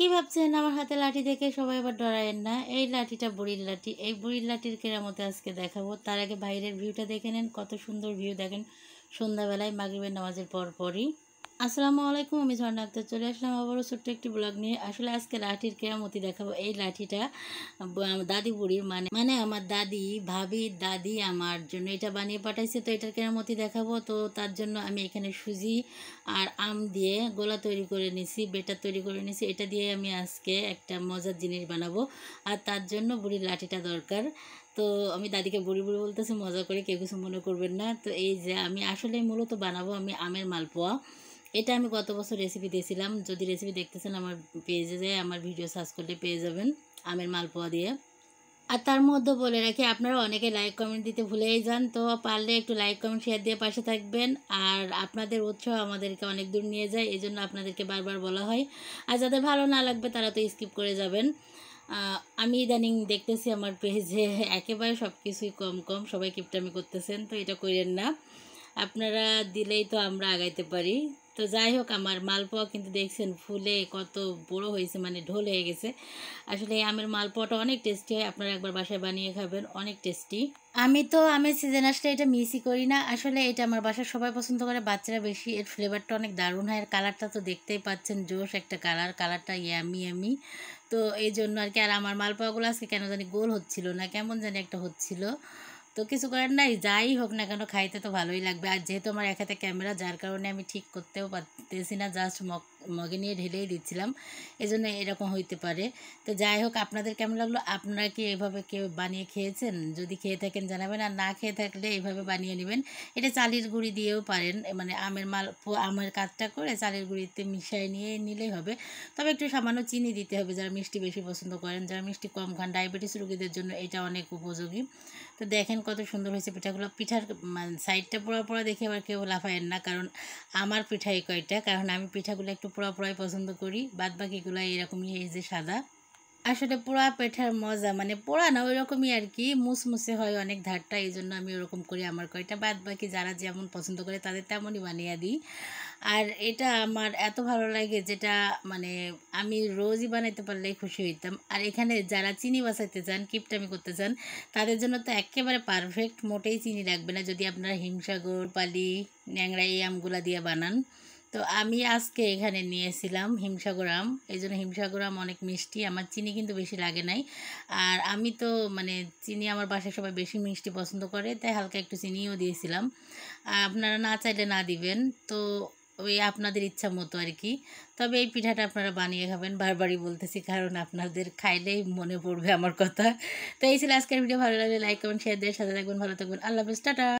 কি ভাবছেন আমার হাতে লাঠি দেখে সবাই আবার ডরায়েন না। এই লাঠিটা বুড়ির লাঠি। এই বুড়ির লাঠির কেরামতি আজকে দেখাবো। তার আগে বাইরের ভিউটা দেখে নেন, কত সুন্দর ভিউ দেখেন সন্ধ্যাবেলায় মাগরিবের নামাজের পরই। আসসালামু আলাইকুম, আমি ঝর্ণা আক্তার চলে আসলাম আবারও ছোট্ট একটি ব্লগ নিয়ে। আসলে আজকে লাঠির কেরামতি দেখাবো। এই লাঠিটা দাদি বুড়ির মানে আমার দাদি ভাবির দাদি আমার জন্য এটা বানিয়ে পাঠাইছে। তো এটার কেরামতি দেখাবো। তো তার জন্য আমি এখানে সুজি আর আম দিয়ে গোলা তৈরি করে নিছি, বেটার তৈরি করে নিছি। এটা দিয়ে আমি আজকে একটা মজার জিনিস বানাবো। আর তার জন্য বুড়ির লাঠিটা দরকার। তো আমি দাদিকে বুড়ি বুড়ি বলতেছি মজা করে, কেউ কিছু মনে করবেন না। তো এই যে আমি আসলে মূলত বানাবো আমি আমের মালপোয়া। এটা আমি গত বছর রেসিপি দিয়েছিলাম। যদি রেসিপি দেখতেছেন আমার পেজে যায়, আমার ভিডিও সার্চ করলে পেয়ে যাবেন আমের মালপোয়া দিয়ে। আর তার মধ্যে বলে রাখি, আপনারা অনেকে লাইক কমেন্ট দিতে ভুলেই যান। তো পারলে একটু লাইক কমেন্ট শেয়ার দিয়ে পাশে থাকবেন। আর আপনাদের উৎসাহ আমাদেরকে অনেক দূর নিয়ে যায়, এই জন্য আপনাদেরকে বারবার বলা হয়। আর যাদের ভালো না লাগবে তারা তো স্কিপ করে যাবেন। আমি ইদানিং দেখতেছি আমার পেজে একেবারে সব কিছুই কম কম, সবাই কিপটামি করতেছেন। তো এটা করেন না, আপনারা দিলেই তো আমরা আগাইতে পারি। তো যাই হোক, আমার মালপোয়া কিন্তু দেখছেন ফুলে কত বড় হয়েছে, মানে ঢোল হয়ে গেছে। আসলে এই আমের মালপোয়াটা অনেক টেস্টি হয়, আপনারা একবার বাসায় বানিয়ে খাবেন, অনেক টেস্টি। আমি তো আমের সিজন আসলে এটা মিসই করি না। আসলে এটা আমার বাসার সবাই পছন্দ করে, বাচ্চারা বেশি। এর ফ্লেভারটা অনেক দারুণ হয়, আর কালারটা তো দেখতেই পাচ্ছেন, জোশ একটা কালারটা ইয়ামি ইয়ামি। তো এই জন্য আর কি। আর আমার মালপোয়াগুলো আজকে কেন জানি গোল হচ্ছিল না, কেমন জানি একটা হচ্ছিল। তো কিছু করার নাই, যাই হোক না কেন খাইতে তো ভালোই লাগবে। আর যেহেতু আমার এক হাতে ক্যামেরা, যার কারণে আমি ঠিক করতেও পারতেছি না, জাস্ট মগে নিয়ে ঢেলেই দিচ্ছিলাম, এই জন্য এরকম হইতে পারে। তো যাই হোক, আপনাদের কেমন লাগলো? আপনারা কি এভাবে কেউ বানিয়ে খেয়েছেন? যদি খেয়ে থাকেন জানাবেন, আর না খেয়ে থাকলে এইভাবে বানিয়ে নেবেন। এটা চালের গুঁড়ি দিয়েও পারেন, মানে আমের কাজটা করে চালের গুঁড়িতে মিশিয়ে নিয়ে নিলেই হবে। তবে একটু সামান্য চিনি দিতে হবে, যারা মিষ্টি বেশি পছন্দ করেন। যারা মিষ্টি কম খান, ডায়াবেটিস রোগীদের জন্য এটা অনেক উপযোগী। তো দেখেন কত সুন্দর হয়েছে পিঠাগুলো। পিঠার সাইডটা পোড়া পোড়া দেখে আবার কেউ লাফায়েন না, কারণ আমার পিঠাই কয়টা, কারণ আমি পিঠাগুলো একটু পোড়া পোড়াই পছন্দ করি। বাদ বাকিগুলো এরকমই, এই যে সাদা। আসলে পোড়া পিঠার মজা, মানে পোড়া না, ওই রকমই আর কি, মুসমুসে হয় অনেক ধারটা, এই জন্য আমি ওরকম করি আমার কয়টা। বাদ বাকি যারা যেমন পছন্দ করে তাদের তেমনই বানিয়ে দিই। আর এটা আমার এত ভালো লাগে, যেটা মানে আমি রোজই বানাইতে পারলেই খুশি হইতাম। আর এখানে যারা চিনি বাঁচাইতে চান, কিপটামি করতে চান, তাদের জন্য তো একেবারে পারফেক্ট। মোটেই চিনি লাগবে না যদি আপনারা হিমসাগর, পালি, ন্যাংরা এই আমগুলা দিয়ে বানান। তো আমি আজকে এখানে নিয়েছিলাম হিমসাগর আম, এই জন্য হিমসাগর আম অনেক মিষ্টি, আমার চিনি কিন্তু বেশি লাগে নাই। আর আমি তো মানে চিনি, আমার বাসায় সবাই বেশি মিষ্টি পছন্দ করে, তাই হালকা একটু চিনিও দিয়েছিলাম। আপনারা না চাইলে না দিবেন, তো ওই আপনাদের ইচ্ছা মতো আর কি। তবে এই পিঠাটা আপনারা বানিয়ে খাবেন, বারবারই বলতেছি, কারণ আপনাদের খাইলেই মনে পড়বে আমার কথা। তো এই ছিল আজকের ভিডিও। ভালো লাগলে লাইক কমেন্ট শেয়ার দিয়ে সাথে থাকবেন। ভালো থাকবেন, আল্লাহ হাফেজ, টাটা।